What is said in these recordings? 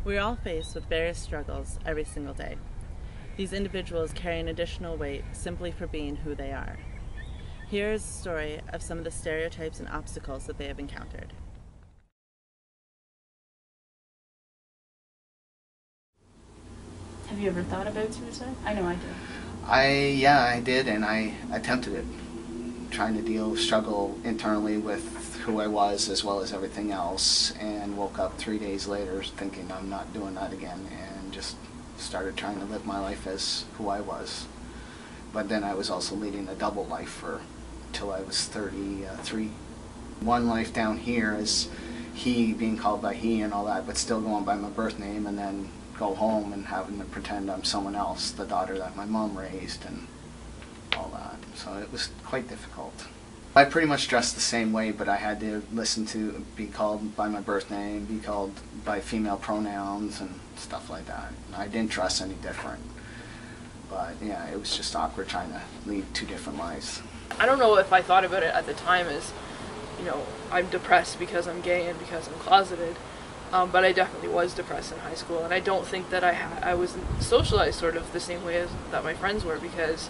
We are all faced with various struggles every single day. These individuals carry an additional weight simply for being who they are. Here is a story of some of the stereotypes and obstacles that they have encountered. Have you ever thought about suicide? I know I did. I did, and I attempted it. Trying to struggle internally with who I was as well as everything else, and woke up 3 days later thinking I'm not doing that again, and just started trying to live my life as who I was. But then I was also leading a double life till I was 33. One life down here is he, being called by he and all that, but still going by my birth name, and then go home and having to pretend I'm someone else, the daughter that my mom raised and all that. So it was quite difficult. I pretty much dressed the same way, but I had to listen to be called by my birth name, be called by female pronouns and stuff like that. And I didn't dress any different. But yeah, it was just awkward trying to lead two different lives. I don't know if I thought about it at the time as, I'm depressed because I'm gay and because I'm closeted. But I definitely was depressed in high school, and I don't think that I was socialized sort of the same way as that my friends were, because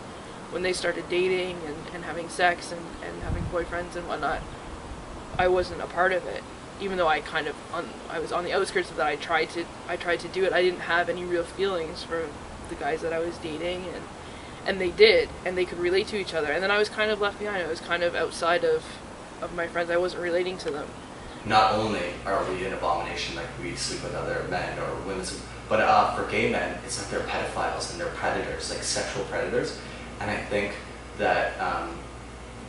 when they started dating and having sex and having boyfriends and whatnot, I wasn't a part of it. Even though I was on the outskirts of that, I tried to do it. I didn't have any real feelings for the guys that I was dating, and they did, and they could relate to each other. And then I was kind of left behind. I was kind of outside of my friends. I wasn't relating to them. Not only are we an abomination, like we sleep with other men or women, but for gay men, it's like they're pedophiles and they're predators, like sexual predators. And I think that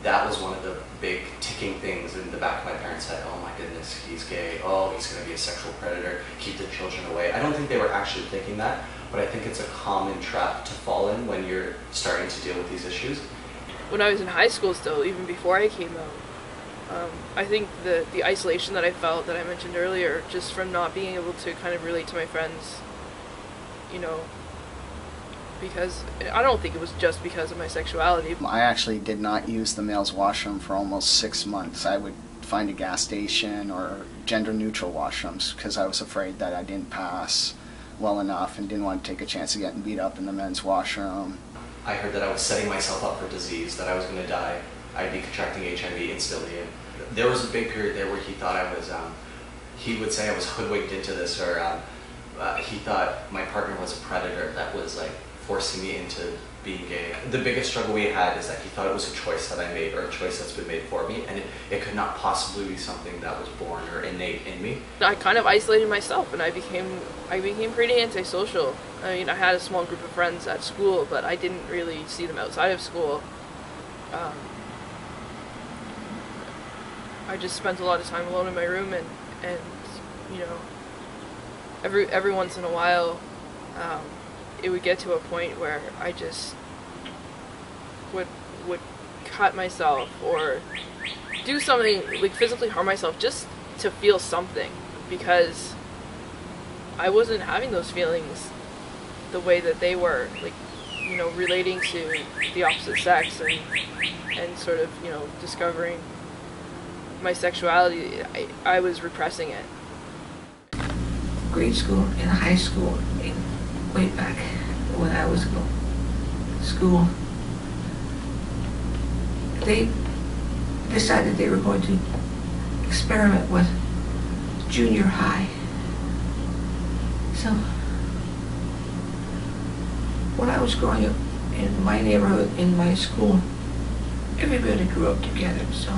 that was one of the big ticking things in the back of my parents' head. Oh my goodness, he's gay. Oh, he's going to be a sexual predator. Keep the children away. I don't think they were actually thinking that, but I think it's a common trap to fall in when you're starting to deal with these issues. When I was in high school still, even before I came out, I think the isolation that I felt, that I mentioned earlier, just from not being able to kind of relate to my friends, because I don't think it was just because of my sexuality. I actually did not use the male's washroom for almost 6 months. I would find a gas station or gender-neutral washrooms because I was afraid that I didn't pass well enough and didn't want to take a chance of getting beat up in the men's washroom. I heard that I was setting myself up for disease, that I was going to die. I'd be contracting HIV instantly. There was a big period there where he thought I was, he would say I was hoodwinked into this, or he thought my partner was a predator that was like forcing me into being gay. The biggest struggle we had is that he thought it was a choice that I made, or a choice that's been made for me, and it could not possibly be something that was born or innate in me. I kind of isolated myself, and I became pretty antisocial. I mean, I had a small group of friends at school, but I didn't really see them outside of school. I just spent a lot of time alone in my room, and every once in a while, it would get to a point where I just would cut myself or do something, like physically harm myself, just to feel something, because I wasn't having those feelings the way that they were, like, relating to the opposite sex and sort of, discovering my sexuality. I was repressing it. Grade school and high school, way back when I was in school, they decided they were going to experiment with junior high. So when I was growing up in my neighborhood, in my school, everybody grew up together, so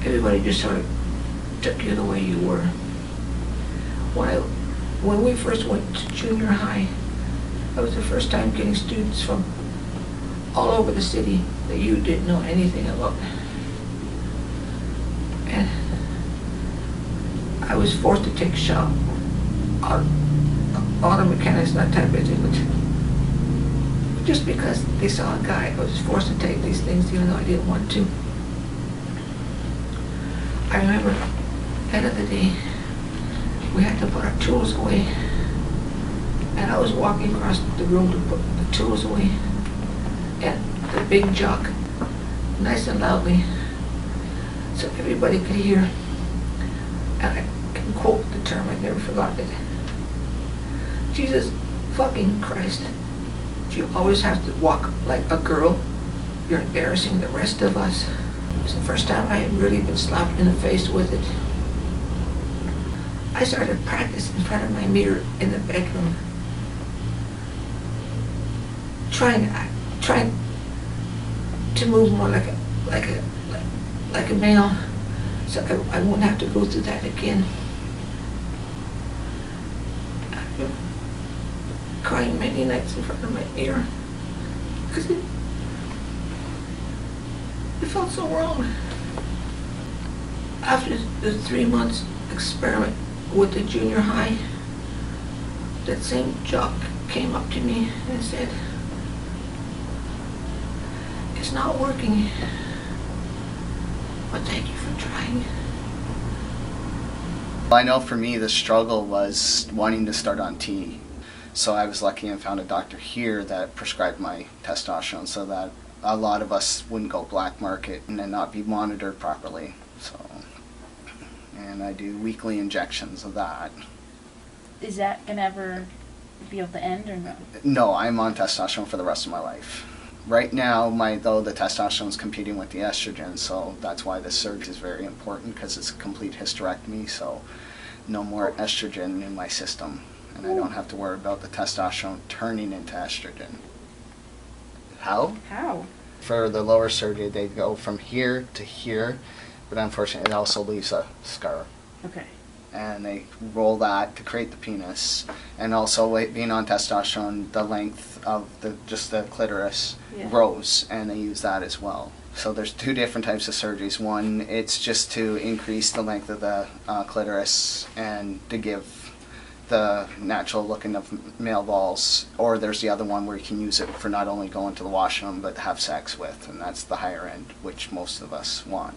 everybody just sort of took you the way you were. When we first went to junior high, that was the first time getting students from all over the city that you didn't know anything about. And I was forced to take shop, auto mechanics, that type of thing, but just because they saw a guy, I was forced to take these things even though I didn't want to. I remember, end of the day, we had to put our tools away, and I was walking across the room to put the tools away, and the big jock, nice and loudly, so everybody could hear, and I can quote the term, I never forgot it. Jesus fucking Christ. You always have to walk like a girl. You're embarrassing the rest of us. It's the first time I had really been slapped in the face with it. I started practice in front of my mirror in the bedroom. Trying to move more like a male, so I won't have to go through that again. I've been crying many nights in front of my mirror because it felt so wrong. After the 3 months experiment with the junior high, that same jock came up to me and said, "It's not working, but thank you for trying." I know for me the struggle was wanting to start on HtE. So I was lucky and found a doctor here that prescribed my testosterone so that a lot of us wouldn't go black market and then not be monitored properly. So, and I do weekly injections of that. Is that gonna ever be able to end or no? No, I'm on testosterone for the rest of my life. Right now, though the testosterone is competing with the estrogen, so that's why this surgery is very important, because it's a complete hysterectomy, so no more estrogen in my system, and I don't have to worry about the testosterone turning into estrogen. How? How? For the lower surgery, they go from here to here, but unfortunately, it also leaves a scar. Okay. And they roll that to create the penis, and also being on testosterone, the length of just the clitoris grows, and they use that as well. So there's two different types of surgeries. One, it's just to increase the length of the clitoris and to give the natural looking of male balls, or there's the other one where you can use it for not only going to the washroom but have sex with, and that's the higher end, which most of us want.